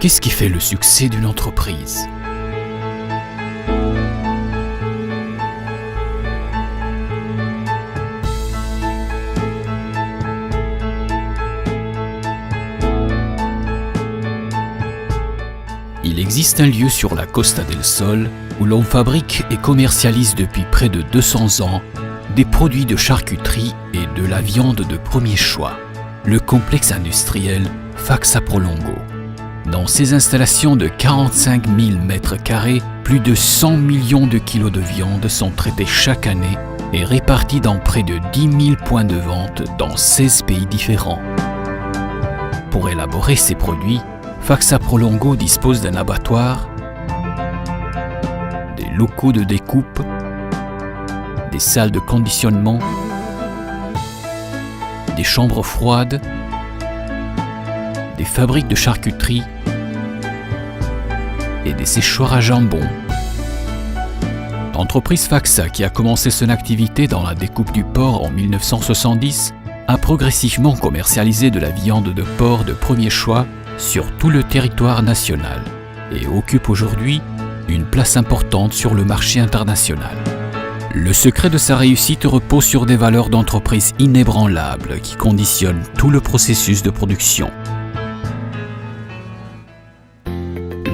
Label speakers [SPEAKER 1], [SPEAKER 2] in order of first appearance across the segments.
[SPEAKER 1] Qu'est-ce qui fait le succès d'une entreprise ? Il existe un lieu sur la Costa del Sol où l'on fabrique et commercialise depuis près de 200 ans des produits de charcuterie et de la viande de premier choix, le complexe industriel Faxa Prolongo. Dans ces installations de 45 000 m², plus de 100 millions de kilos de viande sont traités chaque année et répartis dans près de 10 000 points de vente dans 16 pays différents. Pour élaborer ces produits, Faxa Prolongo dispose d'un abattoir, des locaux de découpe, des salles de conditionnement, des chambres froides, des fabriques de charcuterie et des séchoirs à jambon. L'entreprise Faxa, qui a commencé son activité dans la découpe du porc en 1970, a progressivement commercialisé de la viande de porc de premier choix sur tout le territoire national et occupe aujourd'hui une place importante sur le marché international. Le secret de sa réussite repose sur des valeurs d'entreprise inébranlables qui conditionnent tout le processus de production.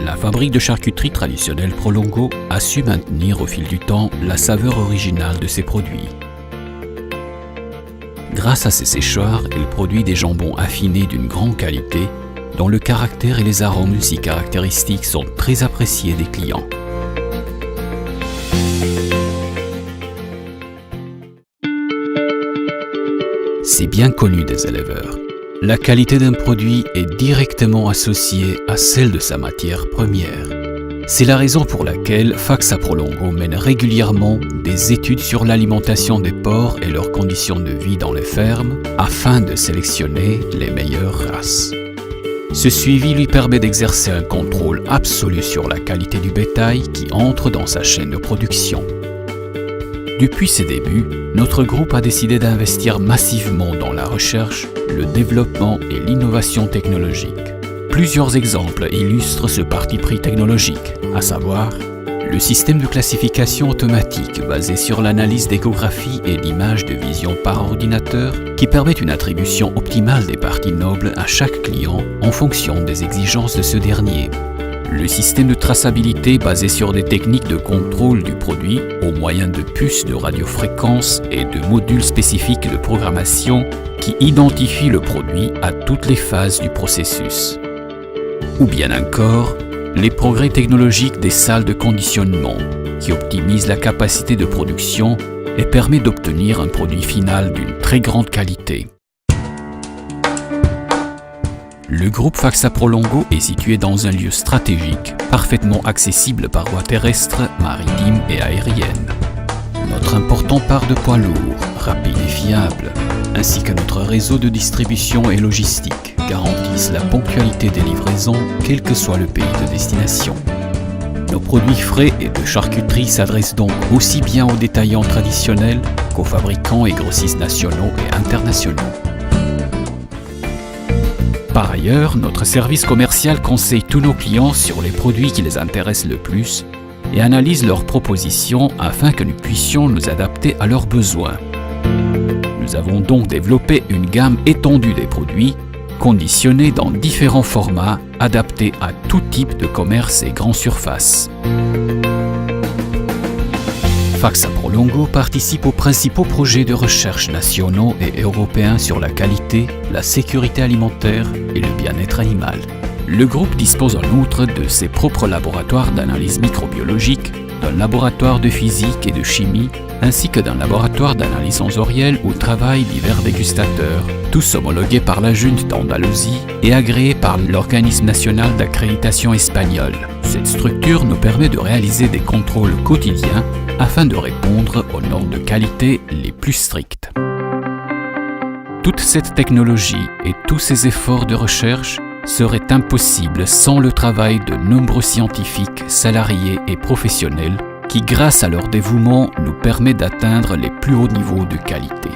[SPEAKER 1] La fabrique de charcuterie traditionnelle Prolongo a su maintenir au fil du temps la saveur originale de ses produits. Grâce à ses séchoirs, elle produit des jambons affinés d'une grande qualité dont le caractère et les arômes si caractéristiques sont très appréciés des clients. C'est bien connu des éleveurs. La qualité d'un produit est directement associée à celle de sa matière première. C'est la raison pour laquelle Faxa Prolongo mène régulièrement des études sur l'alimentation des porcs et leurs conditions de vie dans les fermes afin de sélectionner les meilleures races. Ce suivi lui permet d'exercer un contrôle absolu sur la qualité du bétail qui entre dans sa chaîne de production. Depuis ses débuts, notre groupe a décidé d'investir massivement dans la recherche, le développement et l'innovation technologique. Plusieurs exemples illustrent ce parti pris technologique, à savoir le système de classification automatique basé sur l'analyse d'échographie et d'images de vision par ordinateur qui permet une attribution optimale des parties nobles à chaque client en fonction des exigences de ce dernier. Le système de traçabilité basé sur des techniques de contrôle du produit au moyen de puces de radiofréquence et de modules spécifiques de programmation qui identifient le produit à toutes les phases du processus. Ou bien encore, les progrès technologiques des salles de conditionnement qui optimisent la capacité de production et permet d'obtenir un produit final d'une très grande qualité. Le groupe Faxa Prolongo est situé dans un lieu stratégique, parfaitement accessible par voie terrestre, maritime et aérienne. Notre important parc de poids lourds, rapide et fiable, ainsi que notre réseau de distribution et logistique garantissent la ponctualité des livraisons, quel que soit le pays de destination. Nos produits frais et de charcuterie s'adressent donc aussi bien aux détaillants traditionnels qu'aux fabricants et grossistes nationaux et internationaux. Par ailleurs, notre service commercial conseille tous nos clients sur les produits qui les intéressent le plus et analyse leurs propositions afin que nous puissions nous adapter à leurs besoins. Nous avons donc développé une gamme étendue des produits, conditionnés dans différents formats, adaptés à tout type de commerce et grandes surfaces. Faxa Prolongo participe aux principaux projets de recherche nationaux et européens sur la qualité, la sécurité alimentaire et le bien-être animal. Le groupe dispose en outre de ses propres laboratoires d'analyse microbiologique, d'un laboratoire de physique et de chimie, ainsi que d'un laboratoire d'analyse sensorielle où travaillent divers dégustateurs, tous homologués par la Junte d'Andalousie et agréés par l'Organisme national d'accréditation espagnol. Cette structure nous permet de réaliser des contrôles quotidiens afin de répondre aux normes de qualité les plus strictes. Toute cette technologie et tous ces efforts de recherche seraient impossibles sans le travail de nombreux scientifiques, salariés et professionnels qui, grâce à leur dévouement, nous permet d'atteindre les plus hauts niveaux de qualité.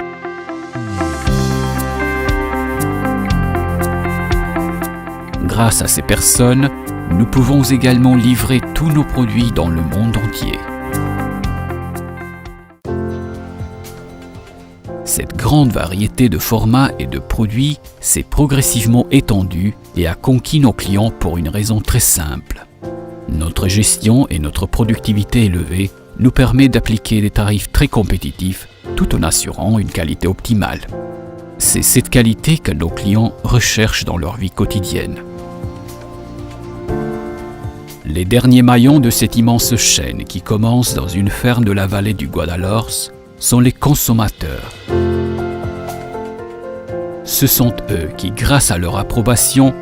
[SPEAKER 1] Grâce à ces personnes, nous pouvons également livrer tous nos produits dans le monde entier. Cette grande variété de formats et de produits s'est progressivement étendue et a conquis nos clients pour une raison très simple. Notre gestion et notre productivité élevée nous permet d'appliquer des tarifs très compétitifs tout en assurant une qualité optimale. C'est cette qualité que nos clients recherchent dans leur vie quotidienne. Les derniers maillons de cette immense chaîne qui commence dans une ferme de la vallée du Guadalhorce sont les consommateurs. Ce sont eux qui, grâce à leur approbation,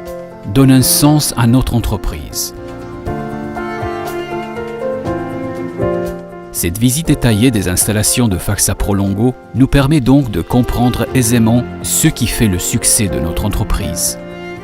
[SPEAKER 1] donnent un sens à notre entreprise. Cette visite détaillée des installations de Faxa Prolongo nous permet donc de comprendre aisément ce qui fait le succès de notre entreprise.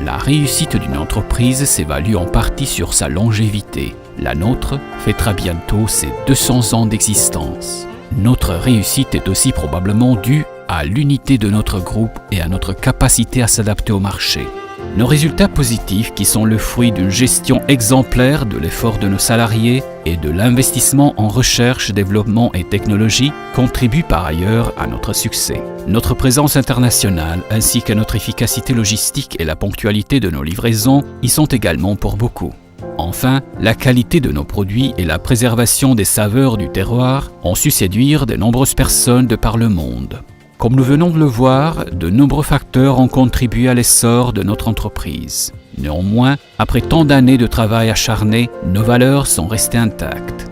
[SPEAKER 1] La réussite d'une entreprise s'évalue en partie sur sa longévité. La nôtre fêtera bientôt ses 200 ans d'existence. Notre réussite est aussi probablement due à l'unité de notre groupe et à notre capacité à s'adapter au marché. Nos résultats positifs, qui sont le fruit d'une gestion exemplaire de l'effort de nos salariés et de l'investissement en recherche, développement et technologie, contribuent par ailleurs à notre succès. Notre présence internationale ainsi que notre efficacité logistique et la ponctualité de nos livraisons y sont également pour beaucoup. Enfin, la qualité de nos produits et la préservation des saveurs du terroir ont su séduire de nombreuses personnes de par le monde. Comme nous venons de le voir, de nombreux facteurs ont contribué à l'essor de notre entreprise. Néanmoins, après tant d'années de travail acharné, nos valeurs sont restées intactes.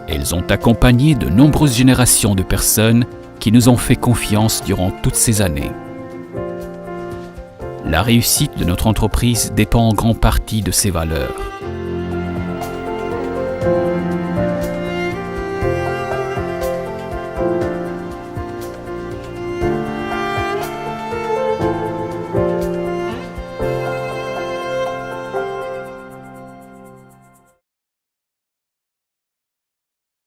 [SPEAKER 1] Elles ont accompagné de nombreuses générations de personnes qui nous ont fait confiance durant toutes ces années. La réussite de notre entreprise dépend en grande partie de ces valeurs.